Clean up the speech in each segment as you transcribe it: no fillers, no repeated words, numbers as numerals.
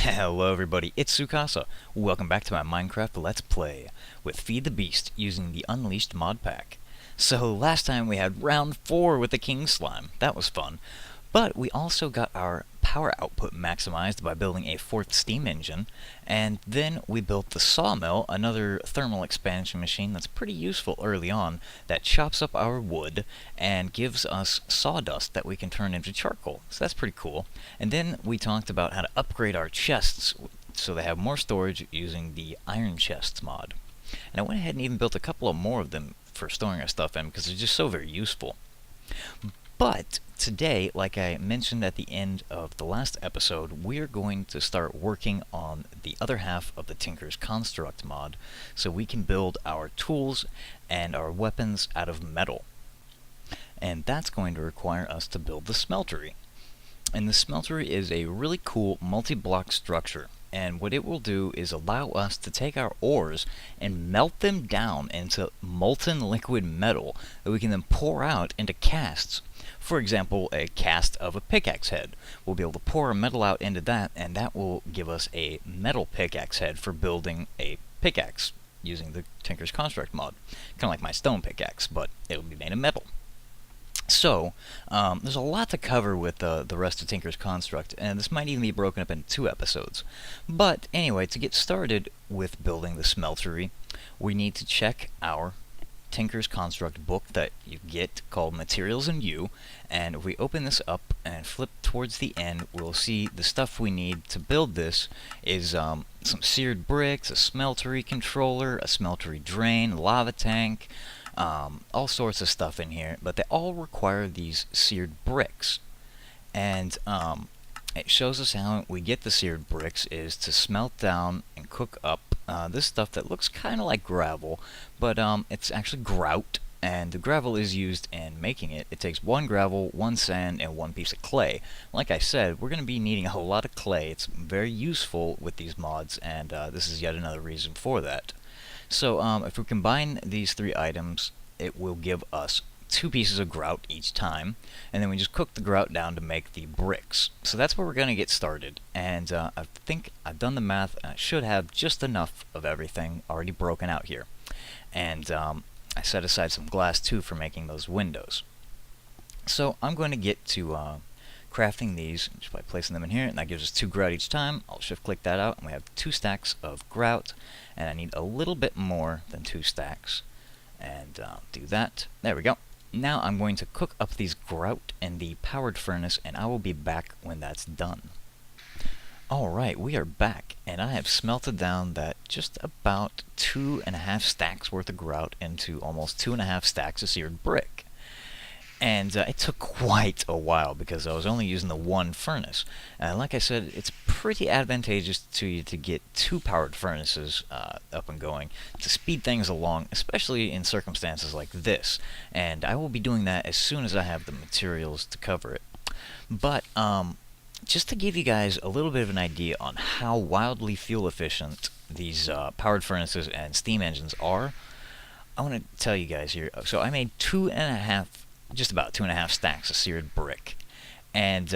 Hello everybody, it's Sukasa. Welcome back to my Minecraft Let's Play with Feed the Beast using the Unleashed mod pack. So last time we had round 4 with the King Slime. That was fun. But we also got our power output maximized by building a 4th steam engine, and then we built the sawmill, another thermal expansion machine that's pretty useful early on, that chops up our wood and gives us sawdust that we can turn into charcoal. So that's pretty cool. And then we talked about how to upgrade our chests so they have more storage using the iron chests mod. And I went ahead and even built a couple of more of them for storing our stuff in because they're just so very useful. But today, like I mentioned at the end of the last episode, we're going to start working on the other half of the Tinker's Construct mod, so we can build our tools and our weapons out of metal. And that's going to require us to build the Smeltery. And the Smeltery is a really cool multi-block structure. And what it will do is allow us to take our ores and melt them down into molten liquid metal that we can then pour out into casts. For example, a cast of a pickaxe head. We'll be able to pour our metal out into that, and that will give us a metal pickaxe head for building a pickaxe using the Tinker's Construct mod. Kind of like my stone pickaxe, but it'll be made of metal. So, there's a lot to cover with the rest of Tinker's Construct, and this might even be broken up into 2 episodes. But anyway, to get started with building the Smeltery, we need to check our Tinker's Construct book that you get called Materials and You, and if we open this up and flip towards the end, we'll see the stuff we need to build this is some seared bricks, a Smeltery controller, a Smeltery drain, lava tank, all sorts of stuff in here, but they all require these seared bricks. And it shows us how we get the seared bricks is to smelt down and cook up this stuff that looks kind of like gravel, but it's actually grout, and the gravel is used in making it. It takes 1 gravel, 1 sand, and 1 piece of clay. Like I said, we're going to be needing a whole lot of clay. It's very useful with these mods, and this is yet another reason for that. So if we combine these 3 items, it will give us 2 pieces of grout each time, and then we just cook the grout down to make the bricks. So that's where we're going to get started, and I think I've done the math, and I should have just enough of everything already broken out here. And I set aside some glass too for making those windows. So I'm going to get to crafting these just by placing them in here, and that gives us 2 grout each time. I'll shift click that out, and we have 2 stacks of grout, and I need a little bit more than 2 stacks, and do that. There we go. Now I'm going to cook up these grout in the powered furnace, and I will be back when that's done. Alright, we are back, and I have smelted down that just about 2.5 stacks worth of grout into almost 2.5 stacks of seared brick. And it took quite a while because I was only using the 1 furnace. And like I said, it's pretty advantageous to you to get 2 powered furnaces up and going to speed things along, especially in circumstances like this. And I will be doing that as soon as I have the materials to cover it. But just to give you guys a little bit of an idea on how wildly fuel efficient these powered furnaces and steam engines are, I want to tell you guys here. So I made just about 2.5 stacks of seared brick, and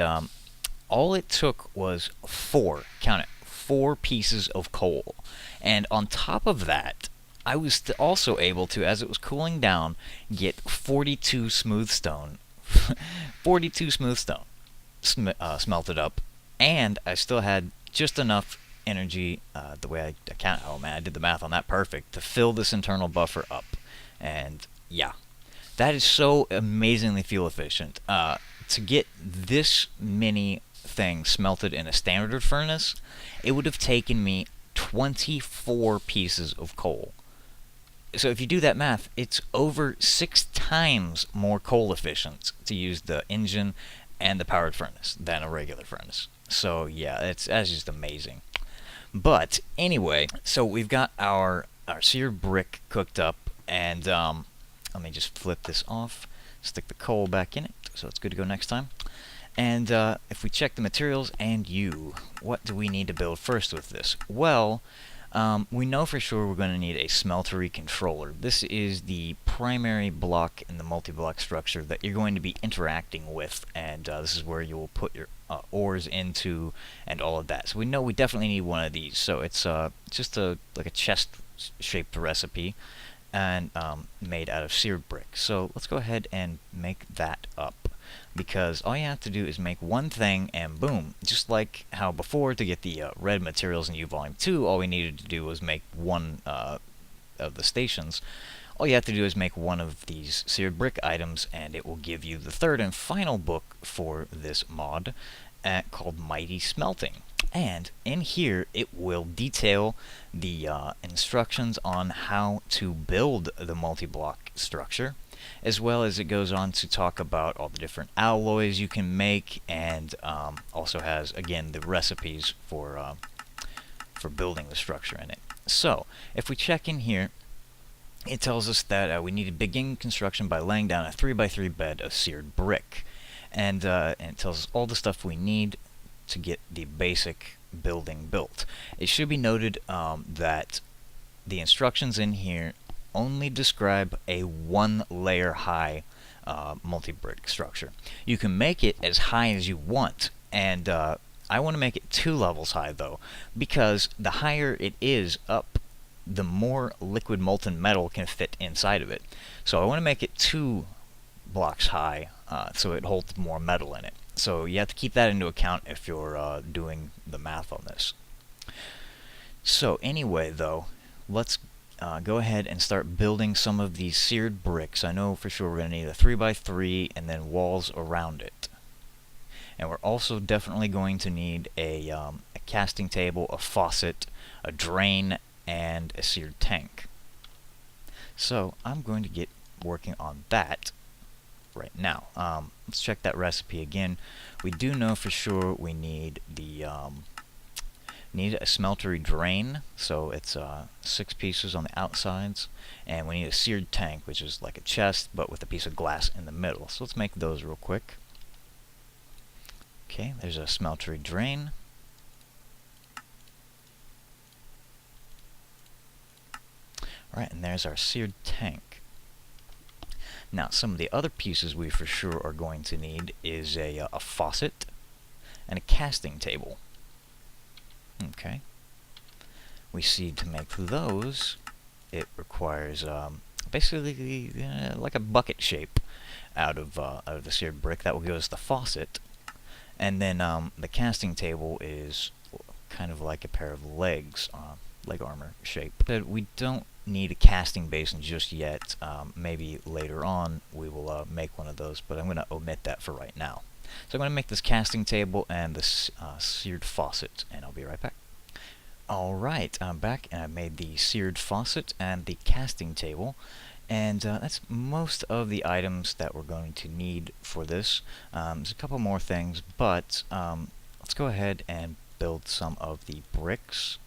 all it took was 4, count it, 4 pieces of coal. And on top of that, I was also able to, as it was cooling down, get 42 smooth stone 42 smooth stone smelted up, and I still had just enough energy, the way I count, oh man, I did the math on that perfect, to fill this internal buffer up. And yeah, that is so amazingly fuel efficient. To get this many things smelted in a standard furnace, it would have taken me 24 pieces of coal. So if you do that math, it's over 6 times more coal efficient to use the engine and the powered furnace than a regular furnace. So yeah, that's just amazing. But anyway, so we've got our seared brick cooked up, and let me just flip this off, stick the coal back in it, so it's good to go next time. And if we check the materials and what do we need to build first with this? Well, we know for sure we're going to need a Smeltery controller. This is the primary block in the multi-block structure that you're going to be interacting with, and this is where you will put your ores into and all of that. So we know we definitely need one of these. So it's just like a chest-shaped recipe, and made out of seared brick. So let's go ahead and make that up, because all you have to do is make one thing and boom. Just like how before, to get the red materials in U Volume 2, all we needed to do was make one of the stations. All you have to do is make one of these seared brick items, and it will give you the third and final book for this mod, called Mighty Smelting. And in here, it will detail the instructions on how to build the multi-block structure, as well as it goes on to talk about all the different alloys you can make, and also has, again, the recipes for building the structure in it. So, if we check in here, it tells us that we need to begin construction by laying down a 3x3 bed of seared brick. And it tells us all the stuff we need to get the basic building built. It should be noted that the instructions in here only describe a 1-layer high multi-brick structure. You can make it as high as you want, and I want to make it 2 levels high though, because the higher it is up, the more liquid molten metal can fit inside of it. So I want to make it 2 blocks high, so it holds more metal in it. So you have to keep that into account if you're doing the math on this. So anyway though, let's go ahead and start building some of these seared bricks. I know for sure we're going to need a 3x3 and then walls around it. And we're also definitely going to need a casting table, a faucet, a drain, and a seared tank. So I'm going to get working on that right now. Let's check that recipe again. We do know for sure we need the need a smeltery drain, so it's 6 pieces on the outsides, and we need a seared tank, which is like a chest but with a piece of glass in the middle. So let's make those real quick. Okay, there's a smeltery drain. Alright, and there's our seared tank. Now, some of the other pieces we for sure are going to need is a faucet and a casting table. Okay. We see to make those, it requires basically like a bucket shape out of the seared brick. That will give us the faucet. And then the casting table is kind of like a pair of legs, leg armor shape. But we don't need a casting basin just yet. Maybe later on we will make one of those, but I'm going to omit that for right now. So I'm going to make this casting table and this seared faucet, and I'll be right back. Alright, I'm back, and I made the seared faucet and the casting table, and that's most of the items that we're going to need for this. There's a couple more things, but let's go ahead and build some of the bricks.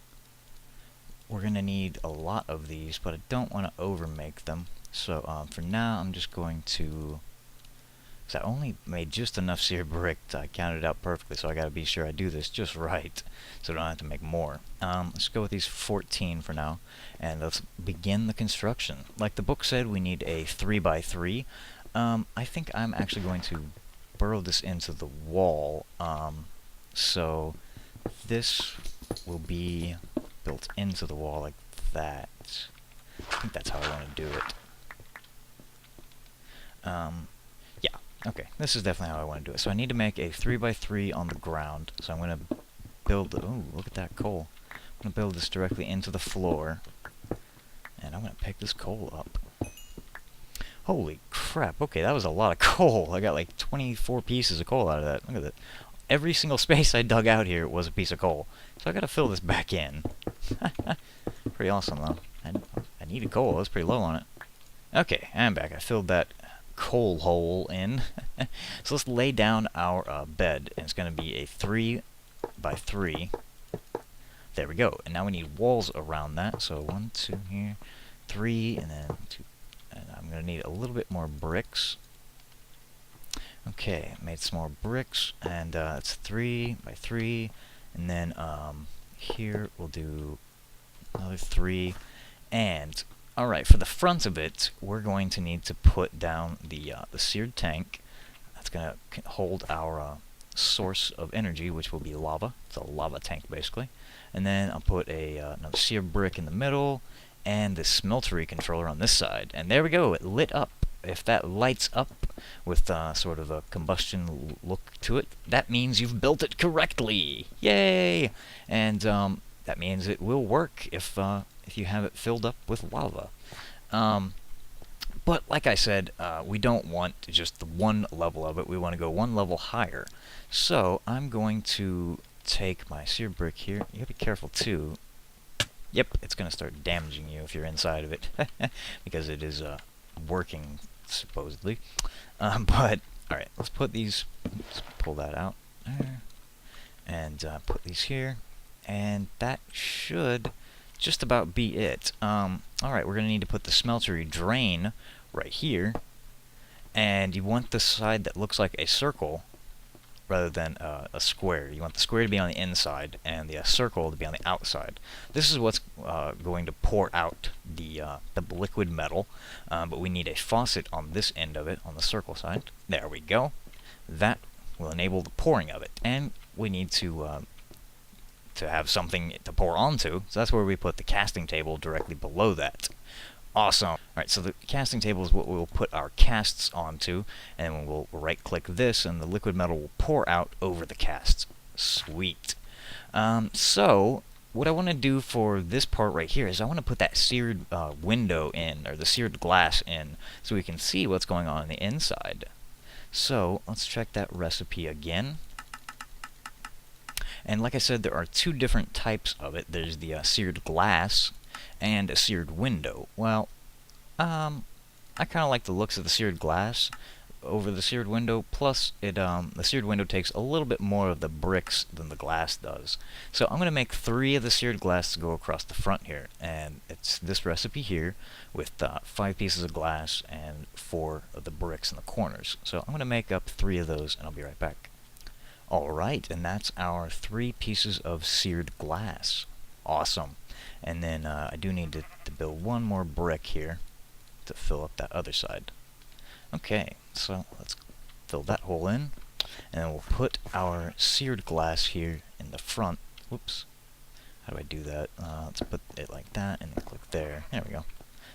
We're going to need a lot of these, but I don't want to overmake them. So for now, I'm just going to... I only made just enough seared brick to count it out perfectly, so I got to be sure I do this just right, so I don't have to make more. Let's go with these 14 for now, and let's begin the construction. Like the book said, we need a 3x3. I think I'm actually going to burrow this into the wall, so this will be built into the wall like that. I think that's how I want to do it. Yeah, okay, this is definitely how I want to do it. So I need to make a 3x3 on the ground, so I'm going to build... Ooh, look at that coal. I'm going to build this directly into the floor, and I'm going to pick this coal up. Holy crap, okay, that was a lot of coal. I got like 24 pieces of coal out of that. Look at that. Every single space I dug out here was a piece of coal. So I gotta fill this back in. Pretty awesome, though. I needed coal. I was pretty low on it. Okay, I'm back. I filled that coal hole in. So let's lay down our bed. And it's gonna be a 3x3. There we go. And now we need walls around that. So 1, 2 here, 3, and then 2. And I'm gonna need a little bit more bricks. Okay, made some more bricks, and it's 3x3, and then here we'll do another 3, and alright, for the front of it, we're going to need to put down the seared tank. That's going to hold our source of energy, which will be lava. It's a lava tank, basically. And then I'll put another seared brick in the middle, and the smeltery controller on this side. And there we go, it lit up. If that lights up with sort of a combustion look to it, that means you've built it correctly. Yay! And that means it will work if you have it filled up with lava. But like I said, we don't want just the one level of it. We want to go one level higher. So I'm going to take my seared brick here. You gotta be careful too. Yep, it's going to start damaging you if you're inside of it, because it is working, supposedly. But, alright, let's put these, let's pull that out there, and put these here, and that should just about be it. Alright, we're going to need to put the smeltery drain right here, and you want the side that looks like a circle rather than a square. You want the square to be on the inside and the circle to be on the outside. This is what's going to pour out the liquid metal, but we need a faucet on this end of it, on the circle side. There we go. That will enable the pouring of it, and we need to have something to pour onto, so that's where we put the casting table directly below that. Awesome. Alright, so the casting table is what we'll put our casts onto, and then we'll right-click this, and the liquid metal will pour out over the casts. Sweet. So, what I want to do for this part right here is I want to put that seared window in, or the seared glass in, so we can see what's going on the inside. So, let's check that recipe again. And like I said, there are two different types of it. There's the seared glass and a seared window. Well, I kind of like the looks of the seared glass over the seared window, plus the seared window takes a little bit more of the bricks than the glass does. So I'm going to make 3 of the seared glass to go across the front here, and it's this recipe here with 5 pieces of glass and 4 of the bricks in the corners. So I'm going to make up 3 of those, and I'll be right back. Alright, and that's our 3 pieces of seared glass. Awesome. And then I do need to build 1 more brick here to fill up that other side. Okay, so let's fill that hole in, and then we'll put our seared glass here in the front. Whoops. How do I do that? Let's put it like that, and then click there. There we go.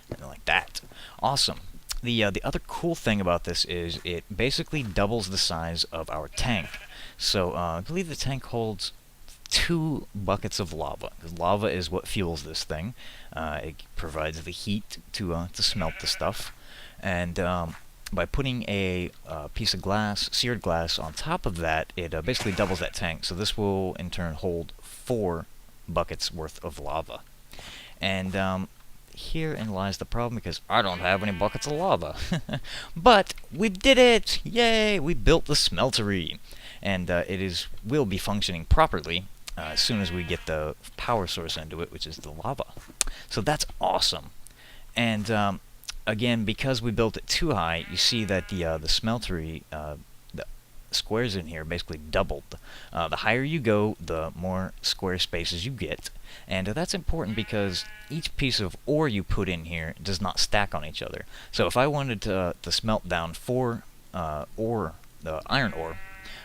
And then like that. Awesome. The other cool thing about this is it basically doubles the size of our tank. So I believe the tank holds 2 buckets of lava, because lava is what fuels this thing. It provides the heat to smelt the stuff, and by putting a piece of glass, seared glass, on top of that, it basically doubles that tank. So this will in turn hold 4 buckets worth of lava. And herein lies the problem, because I don't have any buckets of lava. But we did it! Yay! We built the smeltery, and it will be functioning properly as soon as we get the power source into it, which is the lava. So that's awesome. And again, because we built it too high, you see that the smeltery, the squares in here basically doubled. The higher you go, the more square spaces you get. And that's important because each piece of ore you put in here does not stack on each other. So if I wanted to smelt down 4 ore, the iron ore,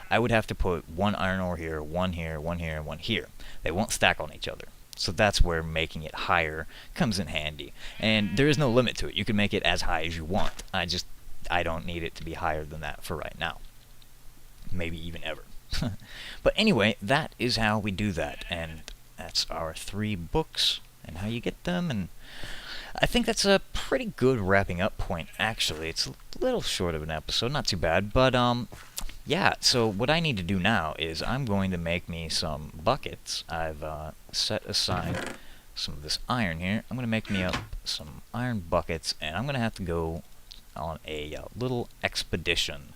I would have to put 1 iron ore here, 1 here, 1 here, and 1 here. They won't stack on each other. So that's where making it higher comes in handy. And there is no limit to it. You can make it as high as you want. I don't need it to be higher than that for right now. Maybe even ever. But anyway, that is how we do that. And that's our 3 books and how you get them. And I think that's a pretty good wrapping up point, actually. It's a little short of an episode, not too bad, but yeah, so what I need to do now is I'm going to make me some buckets. I've set aside some of this iron here. I'm going to make me up some iron buckets, and I'm going to have to go on a little expedition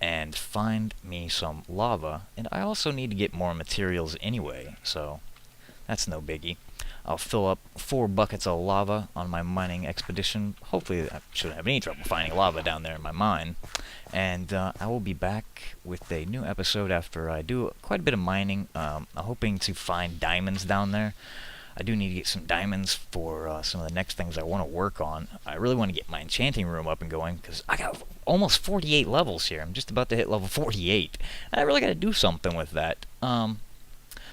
and find me some lava. And I also need to get more materials anyway, so that's no biggie. I'll fill up 4 buckets of lava on my mining expedition. Hopefully I shouldn't have any trouble finding lava down there in my mine. And I will be back with a new episode after I do quite a bit of mining. I'm hoping to find diamonds down there. I do need to get some diamonds for some of the next things I want to work on. I really want to get my enchanting room up and going, because I got almost 48 levels here. I'm just about to hit level 48. I really got to do something with that. I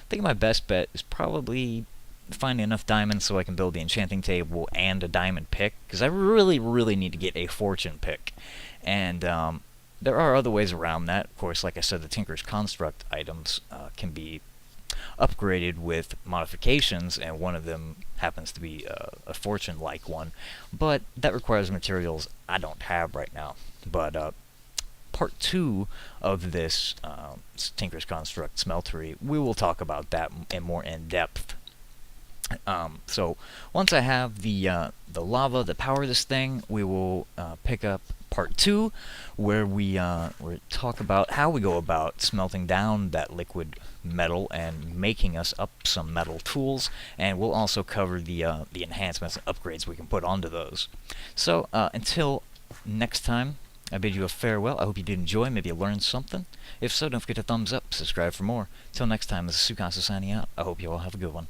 think my best bet is probably finding enough diamonds so I can build the enchanting table and a diamond pick, because I really, really need to get a fortune pick. And there are other ways around that. Of course, like I said, the Tinker's Construct items can be upgraded with modifications, and one of them happens to be a fortune-like one, but that requires materials I don't have right now. But part 2 of this Tinker's Construct Smeltery, we will talk about that in more in-depth. So once I have the lava that power this thing, we will pick up part 2, where we talk about how we go about smelting down that liquid metal and making us up some metal tools, and we'll also cover the enhancements and upgrades we can put onto those. So until next time, I bid you a farewell. I hope you did enjoy, maybe you learned something. If so, don't forget to thumbs up, subscribe for more. Till next time, this is Sukasa signing out. I hope you all have a good one.